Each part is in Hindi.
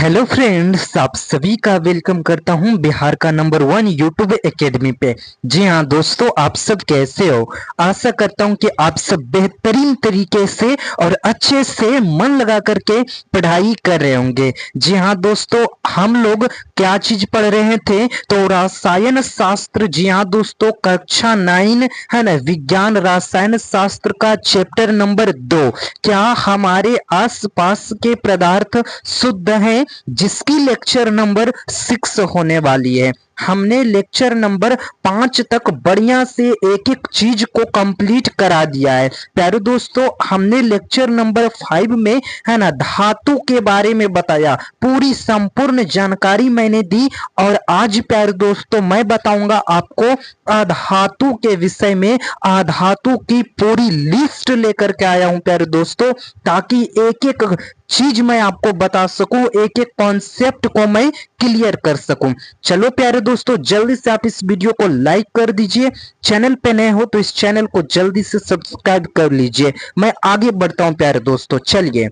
हेलो फ्रेंड्स, आप सभी का वेलकम करता हूं बिहार का नंबर 1 यूट्यूब एकेडमी पे। जी हां दोस्तों, आप सब कैसे हो? आशा करता हूं कि आप सब बेहतरीन तरीके से और अच्छे से मन लगा करके पढ़ाई कर रहे होंगे। जी हां दोस्तों, हम लोग क्या चीज पढ़ रहे थे? तो रसायन शास्त्र। जी हां दोस्तों, कक्षा 9 है ना, विज्ञान रसायन शास्त्र का चैप्टर नंबर 2। क्या हमारे आसपास के पदार्थ शुद्ध हैं, जिसकी लेक्चर नंबर 6 होने वाली है। हमने लेक्चर नंबर 5 तक बढ़िया से एक एक चीज को कंप्लीट करा दिया है। प्यारे दोस्तों, हमने लेक्चर नंबर 5 में है ना धातु के बारे में बताया, पूरी संपूर्ण जानकारी मैंने दी। और आज प्यारे दोस्तों मैं बताऊंगा आपको अधातु के विषय में। अधातु की पूरी लिस्ट लेकर के आया हूं प्यारे दोस्तों, ताकि एक एक चीज मैं आपको बता सकूं, एक एक कॉन्सेप्ट को मैं क्लियर कर सकूं। चलो प्यारे दोस्तों, जल्दी से आप इस वीडियो को लाइक कर दीजिए। चैनल पे नए हो तो इस चैनल को जल्दी से सब्सक्राइब कर लीजिए। मैं आगे बढ़ता हूं प्यारे दोस्तों, चलिए।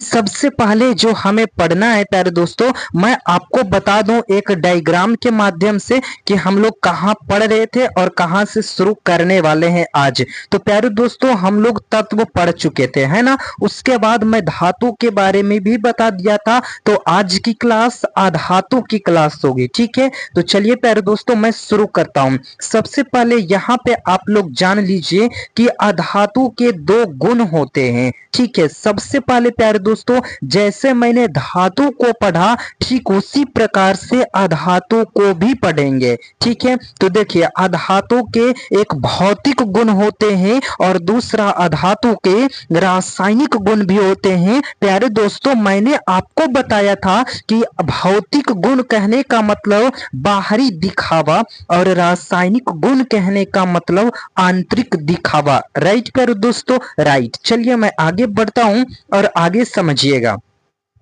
सबसे पहले जो हमें पढ़ना है प्यारे दोस्तों, मैं आपको बता दूं एक डायग्राम के माध्यम से कि हम लोग कहां पढ़ रहे थे और कहां से शुरू करने वाले हैं आज। तो प्यारे दोस्तों, हम लोग तत्व पढ़ चुके थे, है ना। उसके बाद मैं धातु के बारे में भी बता दिया था। तो आज की क्लास अधातु की क्लास होगी, ठीक है। तो चलिए प्यारे दोस्तों, मैं शुरू करता हूं। सबसे पहले यहाँ पे आप लोग जान लीजिए कि अधातु के 2 गुण होते हैं, ठीक है। सबसे पहले प्यारे दोस्तों, जैसे मैंने धातु को पढ़ा, ठीक उसी प्रकार से अधातु को भी पढ़ेंगे, ठीक है। तो देखिए, अधातु के एक भौतिक गुण होते हैं और दूसरा अधातु के रासायनिक गुण भी होते हैं। प्यारे दोस्तों, मैंने आपको बताया था कि भौतिक गुण कहने का मतलब बाहरी दिखावा और रासायनिक गुण कहने का मतलब आंतरिक दिखावा। राइट प्यारे दोस्तों, राइट। चलिए मैं आगे बढ़ता हूं और आगे समझिएगा।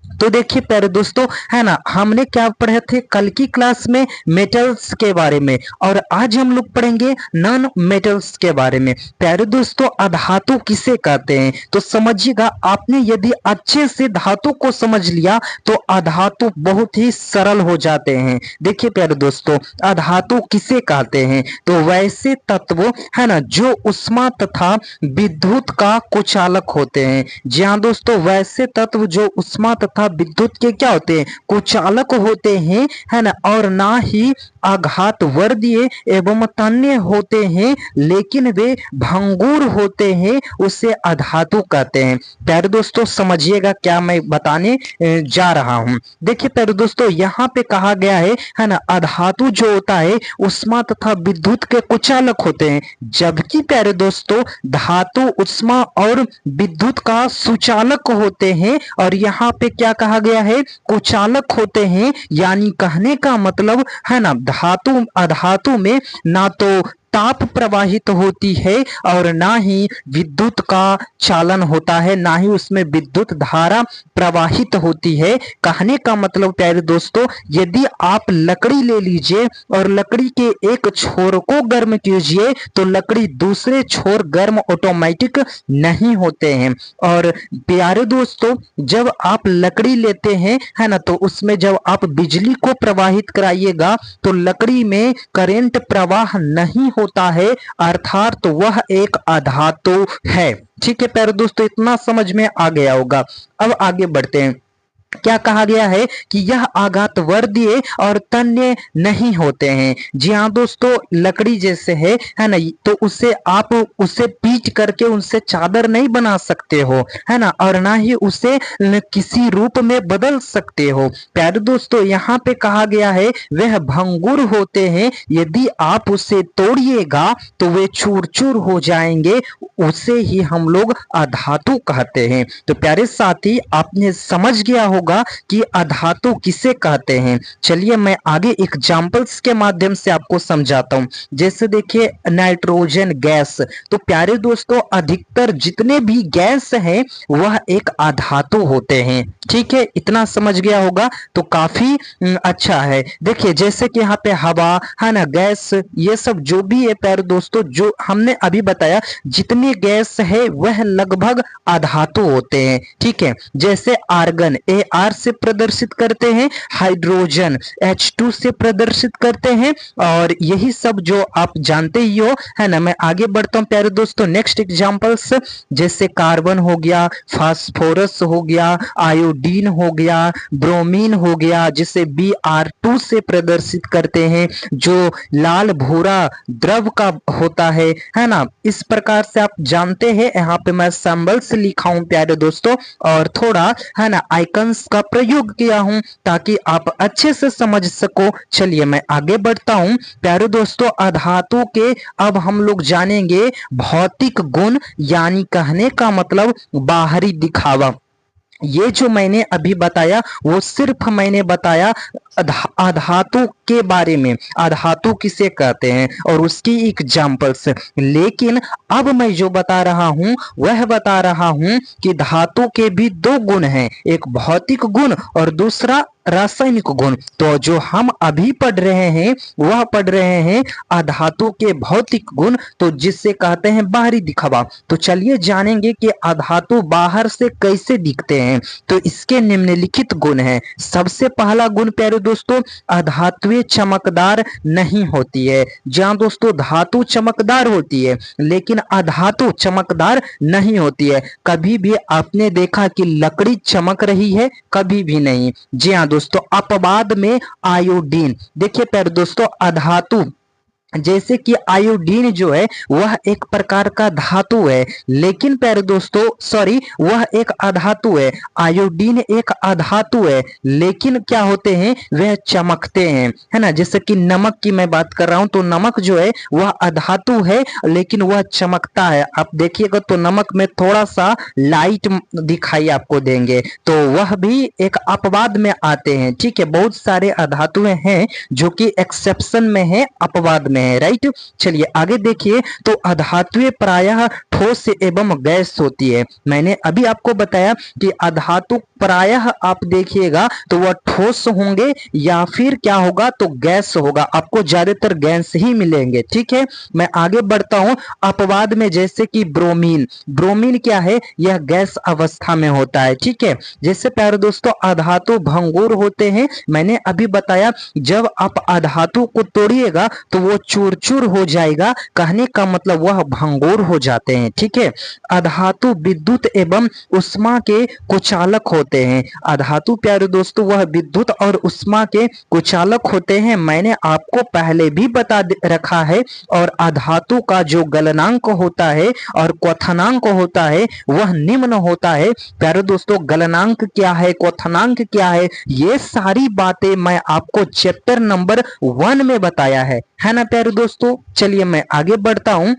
तो देखिए प्यारे दोस्तों, है ना, हमने क्या पढ़े थे कल की क्लास में? मेटल्स के बारे में। और आज हम लोग पढ़ेंगे नॉन मेटल्स के बारे में। प्यारे दोस्तों, अधातु किसे कहते हैं? तो समझिएगा, आपने यदि अच्छे से धातु को समझ लिया तो अधातु बहुत ही सरल हो जाते हैं। देखिए प्यारे दोस्तों, अधातु किसे कहते हैं? तो वैसे तत्व, है ना, जो उष्मा तथा विद्युत का कुचालक होते हैं। जी हाँ दोस्तों, वैसे तत्व जो उष्मा तथा विद्युत के क्या होते हैं? कुचालक होते हैं, है ना। और ना ही आघात वर्धीय एवं तन्य होते हैं, लेकिन वे भंगुर होते हैं, उसे अधातु कहते हैं। प्यारे दोस्तों, समझिएगा क्या मैं बताने जा रहा हूं। देखिए प्यारे दोस्तों, यहाँ पे कहा गया है ना, अधातु जो होता है उष्मा तथा विद्युत के कुचालक होते हैं, जबकि प्यारे दोस्तों धातु उष्मा और विद्युत का सुचालक होते हैं। और यहाँ पे क्या कहा गया है? कुचालक होते हैं। यानी कहने का मतलब, है ना, धातु अधातु में ना तो ताप प्रवाहित होती है और ना ही विद्युत का चालन होता है, ना ही उसमें विद्युत धारा प्रवाहित होती है। कहने का मतलब प्यारे दोस्तों, यदि आप लकड़ी ले लीजिए और लकड़ी के एक छोर को गर्म कीजिए तो लकड़ी दूसरे छोर गर्म ऑटोमेटिक नहीं होते हैं। और प्यारे दोस्तों, जब आप लकड़ी लेते हैं, है ना, तो उसमें जब आप बिजली को प्रवाहित कराइएगा तो लकड़ी में करंट प्रवाह नहीं होता है, अर्थात तो वह एक अधातु है। ठीक है प्यारे दोस्तों, इतना समझ में आ गया होगा। अब आगे बढ़ते हैं। क्या कहा गया है कि यह आघात वर्धीय और तन्य नहीं होते हैं। जी हाँ दोस्तों, लकड़ी जैसे है ना, तो उसे आप उसे पीट करके उनसे चादर नहीं बना सकते हो, है ना, और ना ही उसे किसी रूप में बदल सकते हो। प्यारे दोस्तों, यहाँ पे कहा गया है वह भंगुर होते हैं, यदि आप उसे तोड़िएगा तो वे चूर चूर हो जाएंगे, उसे ही हम लोग अधातु कहते हैं। तो प्यारे साथी, आपने समझ गया होगा कि अधातु किसे कहते हैं। चलिए मैं आगे एग्जांपल्स के माध्यम से आपको समझाता हूं। जैसे देखिए, नाइट्रोजन गैस। तो प्यारे दोस्तों, अधिकतर जितने भी गैस हैं वह एक अधातु होते हैं। ठीक है, इतना समझ गया होगा तो काफी अच्छा है। देखिए, जैसे कि यहाँ पे हवा, है ना, गैस, ये सब जो भी है प्यारे दोस्तों, जो हमने अभी बताया, जितने गैस है वह लगभग अधातु होते हैं। ठीक है, जैसे आर्गन, Br से प्रदर्शित करते हैं, हाइड्रोजन H2 से प्रदर्शित करते हैं, और यही सब जो आप जानते ही हो, है ना। मैं आगे बढ़ता हूं प्यारे दोस्तों। नेक्स्ट एग्जांपल्स जैसे कार्बन हो गया, फास्फोरस हो गया, आयोडीन हो गया, ब्रोमीन हो गया, जिसे Br2 से प्रदर्शित करते हैं, जो लाल भूरा द्रव का होता है ना। इस प्रकार से आप जानते हैं। यहाँ पे मैं सिंबल्स लिखा हूं प्यारे दोस्तों, और थोड़ा, है ना, आइकन्स का प्रयोग किया हूं ताकि आप अच्छे से समझ सको। चलिए मैं आगे बढ़ता हूं प्यारे दोस्तों। अधातु के अब हम लोग जानेंगे भौतिक गुण, यानी कहने का मतलब बाहरी दिखावा। ये जो मैंने अभी बताया वो सिर्फ मैंने बताया अधातु के बारे में, अधातु किसे कहते हैं और उसकी एग्जांपल्स। लेकिन अब मैं जो बता रहा हूं वह बता रहा हूं कि धातु के भी दो गुण हैं, एक भौतिक गुण और दूसरा रासायनिक गुण। तो जो हम अभी पढ़ रहे हैं वह पढ़ रहे हैं अधातु के भौतिक गुण, तो जिससे कहते हैं बाहरी दिखावा। तो चलिए जानेंगे कि अधातु बाहर से कैसे दिखते हैं। तो इसके निम्नलिखित गुण हैं। सबसे पहला गुण प्यारे दोस्तों, अधातुएं चमकदार नहीं होती है। जहां दोस्तों धातु चमकदार होती है लेकिन अधातु चमकदार नहीं होती है। कभी भी आपने देखा कि लकड़ी चमक रही है? कभी भी नहीं। जी हाँ दोस्तों, अपवाद में आयोडीन। देखिए प्यारे दोस्तों, अधातु जैसे कि आयोडीन जो है वह एक प्रकार का धातु है, लेकिन प्यारे दोस्तों सॉरी वह एक अधातु है। आयोडीन एक अधातु है, लेकिन क्या होते हैं, वह चमकते हैं, है ना। जैसे कि नमक की मैं बात कर रहा हूं, तो नमक जो है वह अधातु है लेकिन वह चमकता है। आप देखिएगा तो नमक में थोड़ा सा लाइट दिखाई आपको देंगे, तो वह भी एक अपवाद में आते हैं। ठीक है, बहुत सारे अधातुएं हैं जो कि एक्सेप्शन में है, अपवाद में है, राइट। चलिए आगे देखिए। तो अधातुएं प्रायः ठोस एवं गैस होती है। मैंने अभी आपको बताया कि अधातु प्रायः आप देखिएगा तो वह ठोस होंगे या फिर क्या होगा तो गैस होगा। आपको ज्यादातर गैस ही मिलेंगे। ठीक है, मैं आगे बढ़ता हूं। अपवाद में जैसे कि ब्रोमीन, ब्रोमीन क्या है, यह गैस अवस्था में होता है। ठीक है, जैसे प्यारे दोस्तों अधातु भंगुर होते हैं। मैंने अभी बताया जब आप अधातु को तोड़िएगा तो वो चूर चूर हो जाएगा, कहने का मतलब वह भंगुर हो जाते हैं। ठीक है, अधातु विद्युत एवं उष्मा के कुचालक होते हैं। अधातु प्यारे दोस्तों वह विद्युत और उष्मा के कुचालक होते हैं। मैंने आपको पहले भी बता रखा है। और अधातु का जो गलनांक होता है और क्वथनांक होता है वह निम्न होता है। प्यारे दोस्तों गलनांक क्या है, क्वथनांक क्या है, ये सारी बातें मैं आपको चैप्टर नंबर 1 में बताया है ना प्यारे दोस्तों। चलिए मैं आगे बढ़ता हूं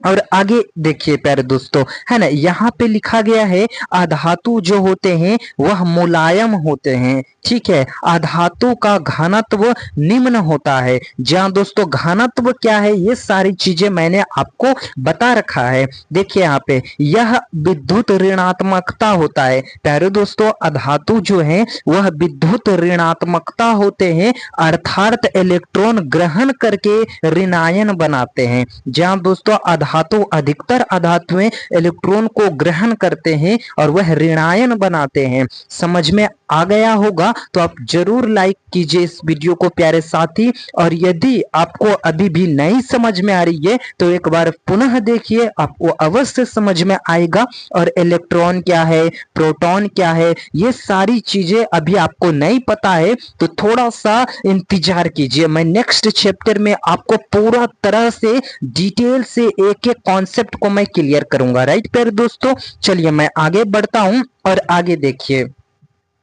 और आगे देखिए प्यारे दोस्तों, है ना, यहाँ पे लिखा गया है अधातु जो होते हैं वह मुलायम होते हैं। ठीक है, अधातु का घनत्व निम्न होता है। जहाँ दोस्तों घनत्व क्या है ये सारी चीजें मैंने आपको बता रखा है। देखिए यहाँ पे यह विद्युत ऋणात्मकता होता है। प्यारे दोस्तों अधातु जो है वह विद्युत ऋणात्मकता होते हैं, अर्थात इलेक्ट्रॉन ग्रहण करके ऋणायन बनाते हैं। जहाँ दोस्तों धातु अधिकतर अधातुएं इलेक्ट्रॉन को ग्रहण करते हैं और वह ऋणायन बनाते हैं। समझ में आ गया होगा तो आप जरूर लाइक कीजिए इस वीडियो को प्यारे साथी। और यदि आपको अभी भी नहीं समझ में आ रही है तो एक बार पुनः देखिए, आपको अवश्य समझ में आएगा। और इलेक्ट्रॉन क्या है, प्रोटॉन क्या है, ये सारी चीजें अभी आपको नहीं पता है तो थोड़ा सा इंतजार कीजिए। मैं नेक्स्ट चैप्टर में आपको पूरा तरह से डिटेल से एक एक कॉन्सेप्ट को मैं क्लियर करूंगा, राइट प्यारे दोस्तों। चलिए मैं आगे बढ़ता हूं और आगे देखिए,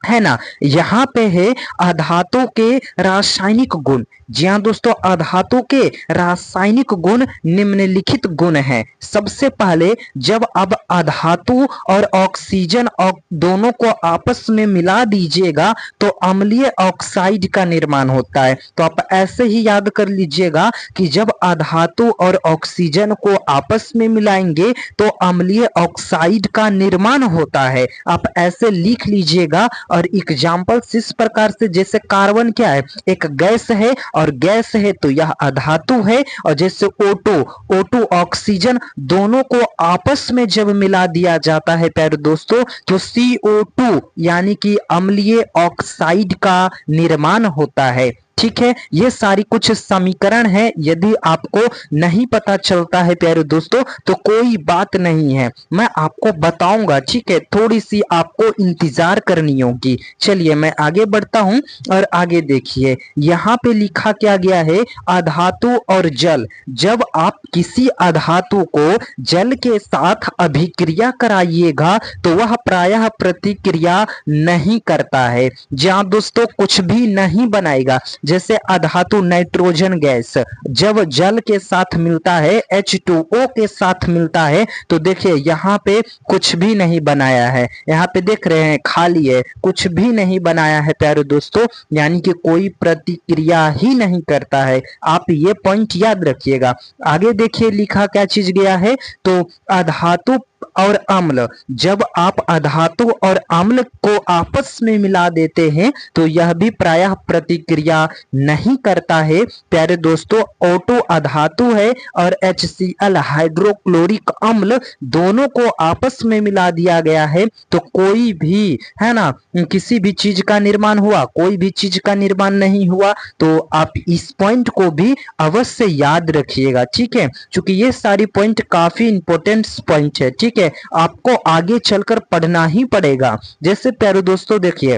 है ना, यहाँ पे है अधातु के रासायनिक गुण। जी हाँ दोस्तों, अधातु के रासायनिक गुण निम्नलिखित गुण हैं। सबसे पहले जब अब अधातु और ऑक्सीजन दोनों को आपस में मिला दीजिएगा तो अम्लीय ऑक्साइड का निर्माण होता है। तो आप ऐसे ही याद कर लीजिएगा कि जब अधातु और ऑक्सीजन को आपस में मिलाएंगे तो अम्लीय ऑक्साइड का निर्माण होता है। आप ऐसे लिख लीजिएगा, और एग्जाम्पल्स इस प्रकार से, जैसे कार्बन क्या है, एक गैस है और गैस है तो यह अधातु है। और जैसे O2 ऑक्सीजन, दोनों को आपस में जब मिला दिया जाता है प्यारे दोस्तों तो CO2 यानी कि अम्लीय ऑक्साइड का निर्माण होता है। ठीक है, ये सारी कुछ समीकरण है। यदि आपको नहीं पता चलता है प्यारे दोस्तों तो कोई बात नहीं है, मैं आपको बताऊंगा। ठीक है, थोड़ी सी आपको इंतजार करनी होगी। चलिए मैं आगे बढ़ता हूं और आगे देखिए यहाँ पे लिखा क्या गया है, अधातु और जल। जब आप किसी अधातु को जल के साथ अभिक्रिया कराइएगा तो वह प्रायः प्रतिक्रिया नहीं करता है। जहां दोस्तों कुछ भी नहीं बनाएगा, जैसे अधातु नाइट्रोजन गैस जब जल के साथ मिलता है, H2O के साथ मिलता है, तो देखिए यहाँ पे कुछ भी नहीं बनाया है। यहाँ पे देख रहे हैं खाली है, कुछ भी नहीं बनाया है प्यारे दोस्तों, यानी कि कोई प्रतिक्रिया ही नहीं करता है। आप ये पॉइंट याद रखिएगा। आगे देखिए लिखा क्या चीज गया है, तो अधातु और अम्ल, जब आप अधातु और अम्ल को आपस में मिला देते हैं तो यह भी प्रायः प्रतिक्रिया नहीं करता है। प्यारे दोस्तों O2 अधातु है और HCl हाइड्रोक्लोरिक अम्ल, दोनों को आपस में मिला दिया गया है तो कोई भी, है ना, किसी भी चीज का निर्माण हुआ, कोई भी चीज का निर्माण नहीं हुआ। तो आप इस पॉइंट को भी अवश्य याद रखिएगा। ठीक है, क्योंकि ये सारी पॉइंट काफी इंपॉर्टेंट पॉइंट है। ठीक है, आपको आगे चलकर पढ़ना ही पड़ेगा। जैसे प्यारे दोस्तों देखिए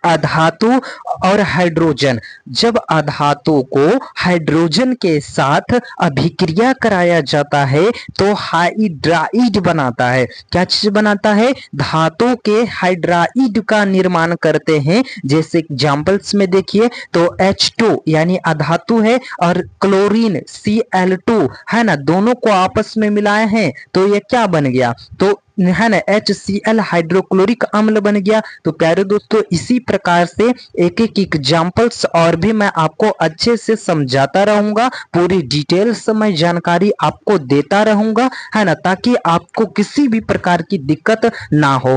अधातु और हाइड्रोजन, जब अधातु को हाइड्रोजन के साथ अभिक्रिया कराया जाता है तो हाइड्राइड बनाता है। क्या चीज बनाता है, धातु के हाइड्राइड का निर्माण करते हैं। जैसे एग्जांपल्स में देखिए तो H2 यानी अधातु है और क्लोरीन Cl2 है ना, दोनों को आपस में मिलाए हैं तो ये क्या बन गया, तो है ना HCl हाइड्रोक्लोरिक अम्ल बन गया। तो प्यारे दोस्तों इसी प्रकार से एक एक एग्जांपल्स और भी मैं आपको अच्छे से समझाता रहूंगा, पूरी डिटेल्स में जानकारी आपको देता रहूंगा, है ना, ताकि आपको किसी भी प्रकार की दिक्कत ना हो।